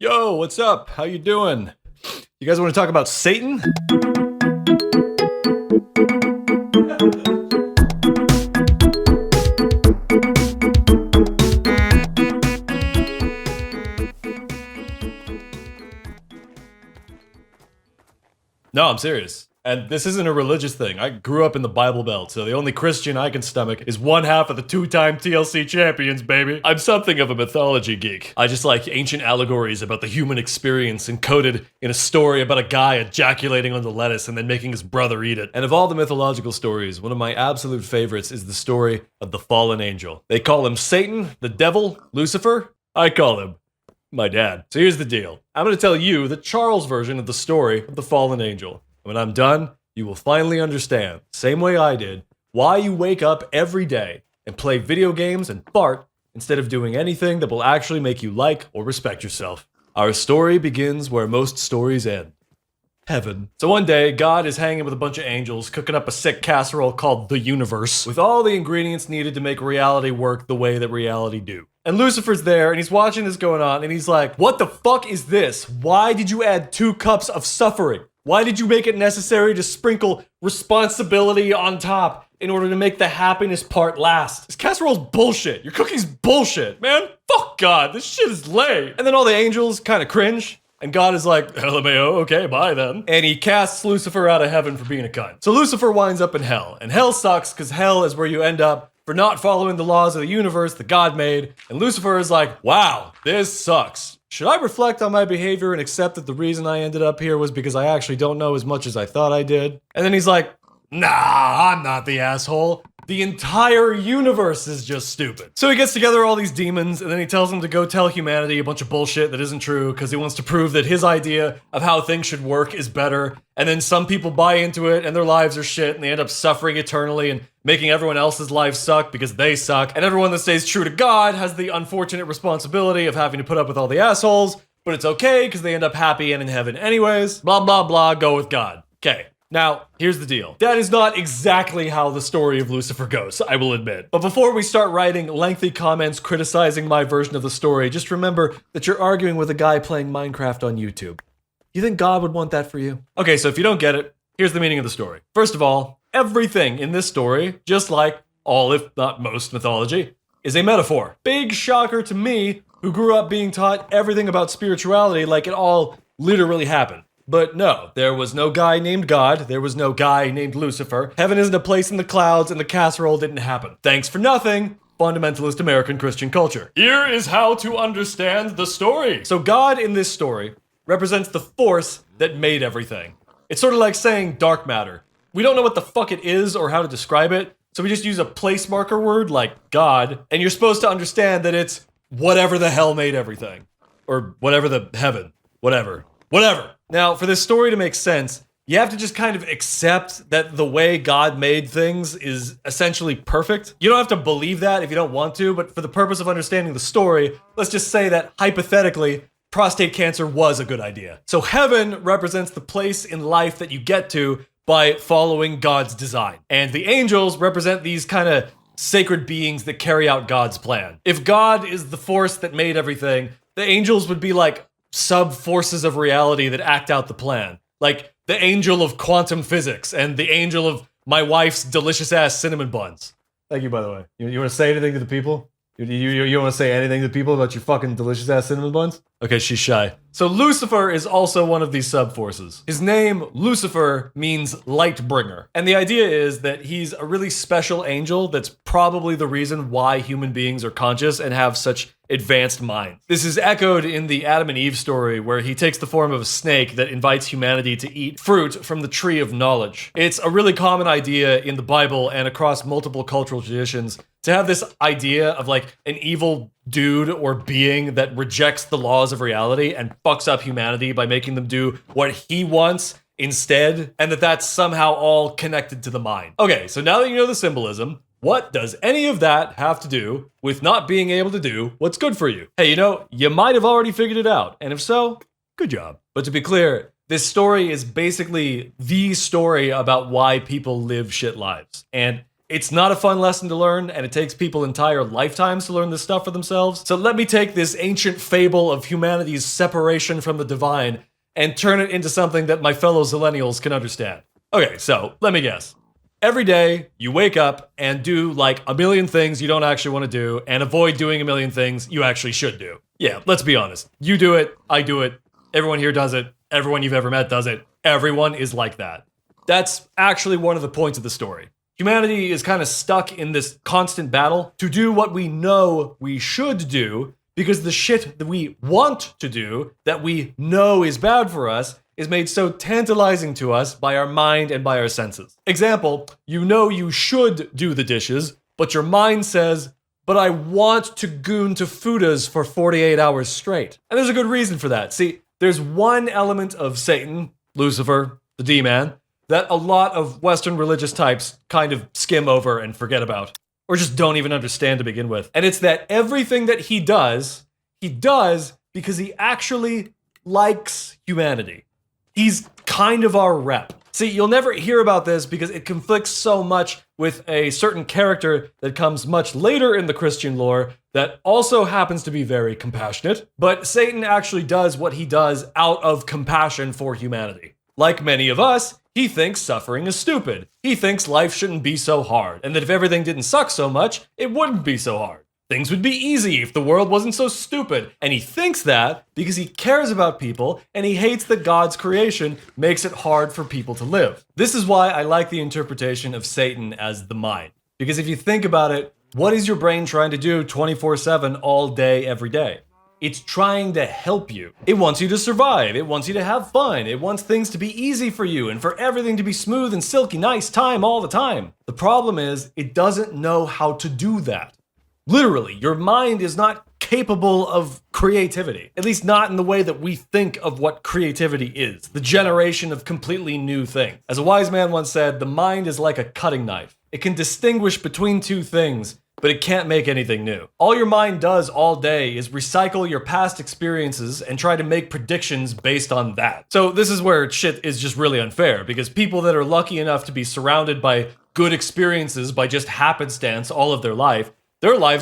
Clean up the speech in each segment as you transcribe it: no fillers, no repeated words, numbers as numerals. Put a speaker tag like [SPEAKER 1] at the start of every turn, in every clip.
[SPEAKER 1] Yo, what's up? How you doing? You guys want to talk about Satan? No, I'm serious. And this isn't a religious thing. I grew up in the Bible Belt, so the only Christian I can stomach is one half of the two-time TLC champions, baby. I'm something of a mythology geek. I just like ancient allegories about the human experience encoded in a story about a guy ejaculating on the lettuce and then making his brother eat it. And of all the mythological stories, one of my absolute favorites is the story of the fallen angel. They call him Satan, the devil, Lucifer. I call him my dad. So here's the deal. I'm going to tell you the Charles version of the story of the fallen angel. When I'm done, you will finally understand, same way I did, why you wake up every day and play video games and fart instead of doing anything that will actually make you like or respect yourself. Our story begins where most stories end. Heaven. So one day, God is hanging with a bunch of angels, cooking up a sick casserole called the universe, with all the ingredients needed to make reality work the way that reality do. And Lucifer's there, and he's watching this going on, and he's like, what the fuck is this? Why did you add 2 cups of suffering? Why did you make it necessary to sprinkle responsibility on top in order to make the happiness part last? This casserole's bullshit. Your cooking's bullshit, man. Fuck God, this shit is lame. And then all the angels kind of cringe. And God is like, LMAO, okay, bye then. And he casts Lucifer out of heaven for being a cunt. So Lucifer winds up in hell. And hell sucks because hell is where you end up for not following the laws of the universe that God made. And Lucifer is like, wow, this sucks. Should I reflect on my behavior and accept that the reason I ended up here was because I actually don't know as much as I thought I did? And then he's like, nah, I'm not the asshole. The entire universe is just stupid. So he gets together all these demons, and then he tells them to go tell humanity a bunch of bullshit that isn't true, because he wants to prove that his idea of how things should work is better. And then some people buy into it, and their lives are shit, and they end up suffering eternally and making everyone else's lives suck because they suck. And everyone that stays true to God has the unfortunate responsibility of having to put up with all the assholes, but it's okay because they end up happy and in heaven anyways. Blah, blah, blah, go with God. Okay. Now, here's the deal. That is not exactly how the story of Lucifer goes, I will admit. But before we start writing lengthy comments criticizing my version of the story, just remember that you're arguing with a guy playing Minecraft on YouTube. You think God would want that for you? Okay, so if you don't get it, here's the meaning of the story. First of all, everything in this story, just like all if not most mythology, is a metaphor. Big shocker to me, who grew up being taught everything about spirituality like it all literally happened. But no, there was no guy named God, there was no guy named Lucifer, heaven isn't a place in the clouds, and the casserole didn't happen. Thanks for nothing, fundamentalist American Christian culture. Here is how to understand the story. So God in this story represents the force that made everything. It's sort of like saying dark matter. We don't know what the fuck it is or how to describe it, so we just use a place marker word like God, and you're supposed to understand that it's whatever the hell made everything. Or whatever the heaven. Whatever. Now, for this story to make sense, you have to just kind of accept that the way God made things is essentially perfect. You don't have to believe that if you don't want to, but for the purpose of understanding the story, let's just say that, hypothetically, prostate cancer was a good idea. So heaven represents the place in life that you get to by following God's design. And the angels represent these kind of sacred beings that carry out God's plan. If God is the force that made everything, the angels would be like sub-forces of reality that act out the plan. Like the angel of quantum physics and the angel of my wife's delicious-ass cinnamon buns. Thank you, by the way. You want to say anything to the people? You want to say anything to people about your fucking delicious-ass cinnamon buns? Okay, she's shy. So Lucifer is also one of these sub-forces. His name, Lucifer, means light bringer. And the idea is that he's a really special angel that's probably the reason why human beings are conscious and have such advanced minds. This is echoed in the Adam and Eve story, where he takes the form of a snake that invites humanity to eat fruit from the tree of knowledge. It's a really common idea in the Bible and across multiple cultural traditions to have this idea of like an evil dude or being that rejects the laws of reality and fucks up humanity by making them do what he wants instead, and that's somehow all connected to the mind. Okay, so now that you know the symbolism, what does any of that have to do with not being able to do what's good for you? Hey, you might have already figured it out, and if so, good job. But to be clear, this story is basically the story about why people live shit lives. And It's not a fun lesson to learn, and it takes people entire lifetimes to learn this stuff for themselves. So let me take this ancient fable of humanity's separation from the divine and turn it into something that my fellow Zillennials can understand. Okay, so let me guess. Every day, you wake up and do like a million things you don't actually want to do and avoid doing a million things you actually should do. Yeah, let's be honest. You do it, I do it, everyone here does it, everyone you've ever met does it, everyone is like that. That's actually one of the points of the story. Humanity is kind of stuck in this constant battle to do what we know we should do because the shit that we want to do, that we know is bad for us, is made so tantalizing to us by our mind and by our senses. Example, you know you should do the dishes, but your mind says, but I want to goon to Fudas for 48 hours straight. And there's a good reason for that. See, there's one element of Satan, Lucifer, the D-Man, that a lot of Western religious types kind of skim over and forget about, or just don't even understand to begin with. And it's that everything that he does because he actually likes humanity. He's kind of our rep. See, you'll never hear about this because it conflicts so much with a certain character that comes much later in the Christian lore that also happens to be very compassionate. But Satan actually does what he does out of compassion for humanity. Like many of us, he thinks suffering is stupid. He thinks life shouldn't be so hard, and that if everything didn't suck so much, it wouldn't be so hard. Things would be easy if the world wasn't so stupid. And he thinks that because he cares about people and he hates that God's creation makes it hard for people to live. This is why I like the interpretation of Satan as the mind. Because if you think about it, what is your brain trying to do 24/7 all day, every day? It's trying to help you. It wants you to survive. It wants you to have fun. It wants things to be easy for you and for everything to be smooth and silky, nice time all the time. The problem is it doesn't know how to do that. Literally, your mind is not capable of creativity. At least not in the way that we think of what creativity is. The generation of completely new things. As a wise man once said, the mind is like a cutting knife. It can distinguish between two things, but it can't make anything new. All your mind does all day is recycle your past experiences and try to make predictions based on that. So this is where shit is just really unfair, because people that are lucky enough to be surrounded by good experiences by just happenstance all of their lives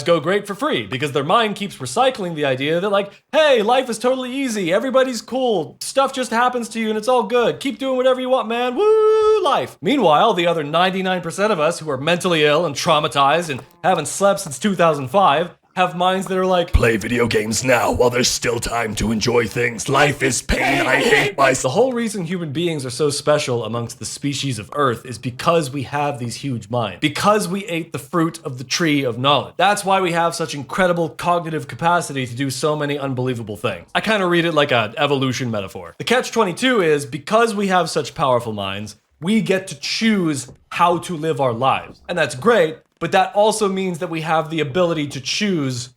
[SPEAKER 1] go great for free because their mind keeps recycling the idea that like, hey, life is totally easy, everybody's cool, stuff just happens to you and it's all good, keep doing whatever you want, man, woo, life. Meanwhile, the other 99% of us who are mentally ill and traumatized and haven't slept since 2005 have minds that are like, play video games now while there's still time to enjoy things. Life is pain, I hate myself. The whole reason human beings are so special amongst the species of Earth is because we have these huge minds. Because we ate the fruit of the tree of knowledge. That's why we have such incredible cognitive capacity to do so many unbelievable things. I kind of read it like an evolution metaphor. The catch-22 is, because we have such powerful minds, we get to choose how to live our lives. And that's great. But that also means that we have the ability to choose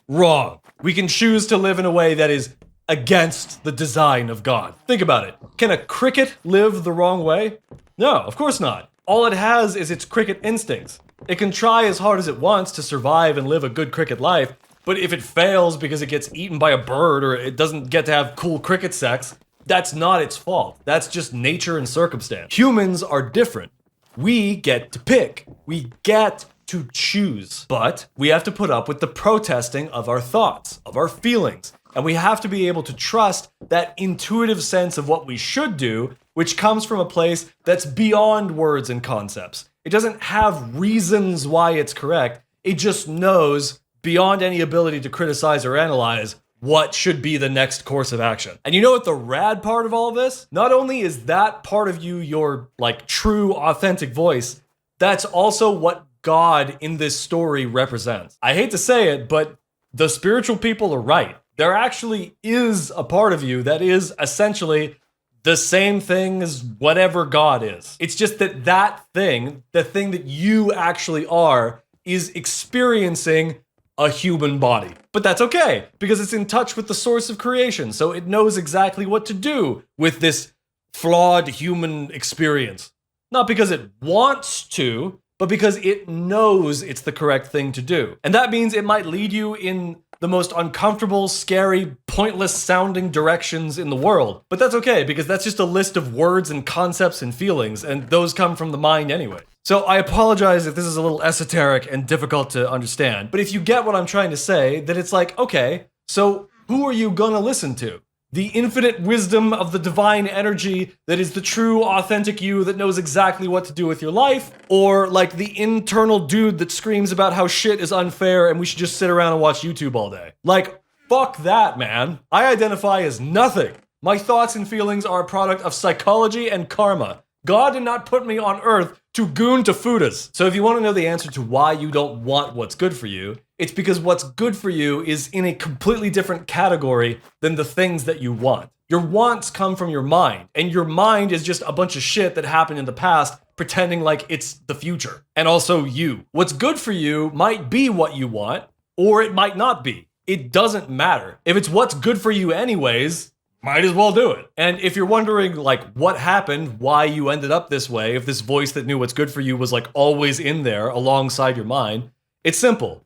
[SPEAKER 1] wrong. We can choose to live in a way that is against the design of God. Think about it. Can a cricket live the wrong way? No, of course not. All it has is its cricket instincts. It can try as hard as it wants to survive and live a good cricket life, but if it fails because it gets eaten by a bird or it doesn't get to have cool cricket sex, that's not its fault. That's just nature and circumstance. Humans are different. We get to pick. We get to choose. But we have to put up with the protesting of our thoughts, of our feelings. And we have to be able to trust that intuitive sense of what we should do, which comes from a place that's beyond words and concepts. It doesn't have reasons why it's correct. It just knows, beyond any ability to criticize or analyze, what should be the next course of action. And you know what the rad part of all of this? Not only is that part of you your, like, true, authentic voice, that's also what God in this story represents. I hate to say it, but the spiritual people are right. There actually is a part of you that is essentially the same thing as whatever God is. It's just that that thing, the thing that you actually are, is experiencing a human body. But that's okay, because it's in touch with the source of creation, so it knows exactly what to do with this flawed human experience. Not because it wants to, but because it knows it's the correct thing to do. And that means it might lead you in the most uncomfortable, scary, pointless sounding directions in the world. But that's okay, because that's just a list of words and concepts and feelings, and those come from the mind anyway. So I apologize if this is a little esoteric and difficult to understand, but if you get what I'm trying to say, that it's like, okay, so who are you gonna listen to? The infinite wisdom of the divine energy that is the true, authentic you that knows exactly what to do with your life? Or like the internal dude that screams about how shit is unfair and we should just sit around and watch YouTube all day? Like, fuck that, man. I identify as nothing. My thoughts and feelings are a product of psychology and karma. God did not put me on earth to goon to fudas. So if you want to know the answer to why you don't want what's good for you, it's because what's good for you is in a completely different category than the things that you want. Your wants come from your mind, and your mind is just a bunch of shit that happened in the past pretending like it's the future. And also you. What's good for you might be what you want, or it might not be. It doesn't matter. If it's what's good for you anyways, might as well do it. And if you're wondering, like, what happened, why you ended up this way, if this voice that knew what's good for you was, like, always in there alongside your mind, it's simple.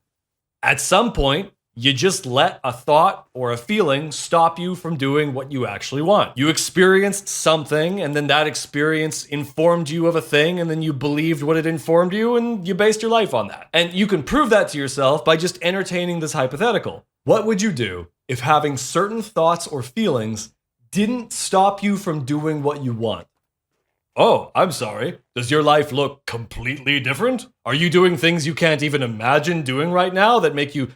[SPEAKER 1] At some point, you just let a thought or a feeling stop you from doing what you actually want. You experienced something, and then that experience informed you of a thing, and then you believed what it informed you, and you based your life on that. And you can prove that to yourself by just entertaining this hypothetical. What would you do if having certain thoughts or feelings didn't stop you from doing what you want? Oh, I'm sorry. Does your life look completely different? Are you doing things you can't even imagine doing right now that make you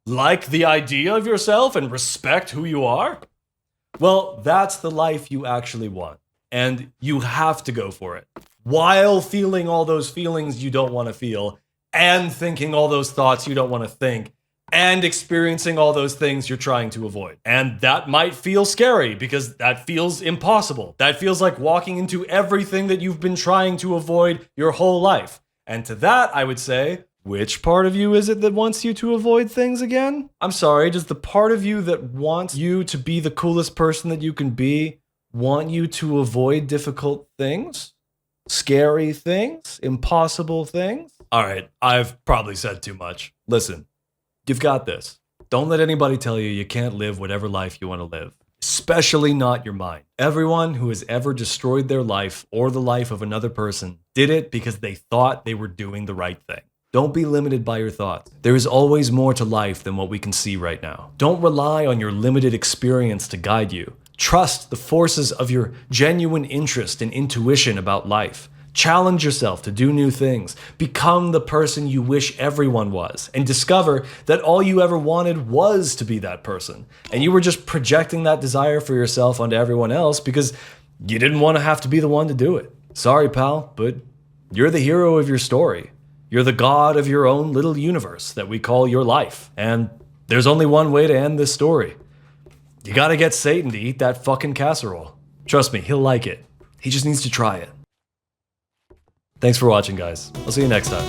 [SPEAKER 1] like the idea of yourself and respect who you are? Well, that's the life you actually want. And you have to go for it. While feeling all those feelings you don't want to feel, and thinking all those thoughts you don't want to think, and experiencing all those things you're trying to avoid. And that might feel scary because that feels impossible. That feels like walking into everything that you've been trying to avoid your whole life. And to that, I would say, which part of you is it that wants you to avoid things again? I'm sorry, does the part of you that wants you to be the coolest person that you can be want you to avoid difficult things? Scary things? Impossible things? All right, I've probably said too much. Listen. You've got this. Don't let anybody tell you you can't live whatever life you want to live, especially not your mind. Everyone who has ever destroyed their life or the life of another person did it because they thought they were doing the right thing. Don't be limited by your thoughts. There is always more to life than what we can see right now. Don't rely on your limited experience to guide you. Trust the forces of your genuine interest and intuition about life. Challenge yourself to do new things. Become the person you wish everyone was, and discover that all you ever wanted was to be that person. And you were just projecting that desire for yourself onto everyone else because you didn't want to have to be the one to do it. Sorry, pal, but you're the hero of your story. You're the god of your own little universe that we call your life. And there's only one way to end this story. You gotta get Satan to eat that fucking casserole. Trust me, he'll like it. He just needs to try it. Thanks for watching, guys. I'll see you next time.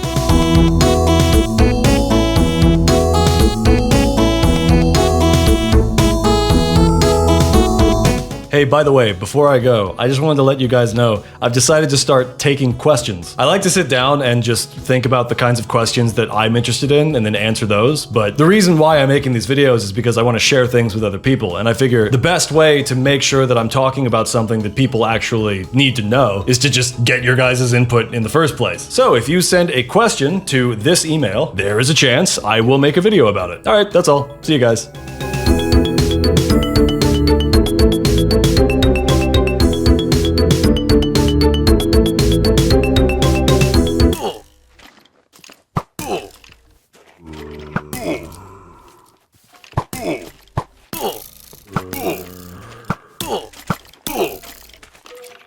[SPEAKER 1] Hey, by the way, before I go, I just wanted to let you guys know, I've decided to start taking questions. I like to sit down and just think about the kinds of questions that I'm interested in and then answer those, but the reason why I'm making these videos is because I want to share things with other people, and I figure the best way to make sure that I'm talking about something that people actually need to know is to just get your guys' input in the first place. So if you send a question to this email, there is a chance I will make a video about it. Alright, that's all. See you guys.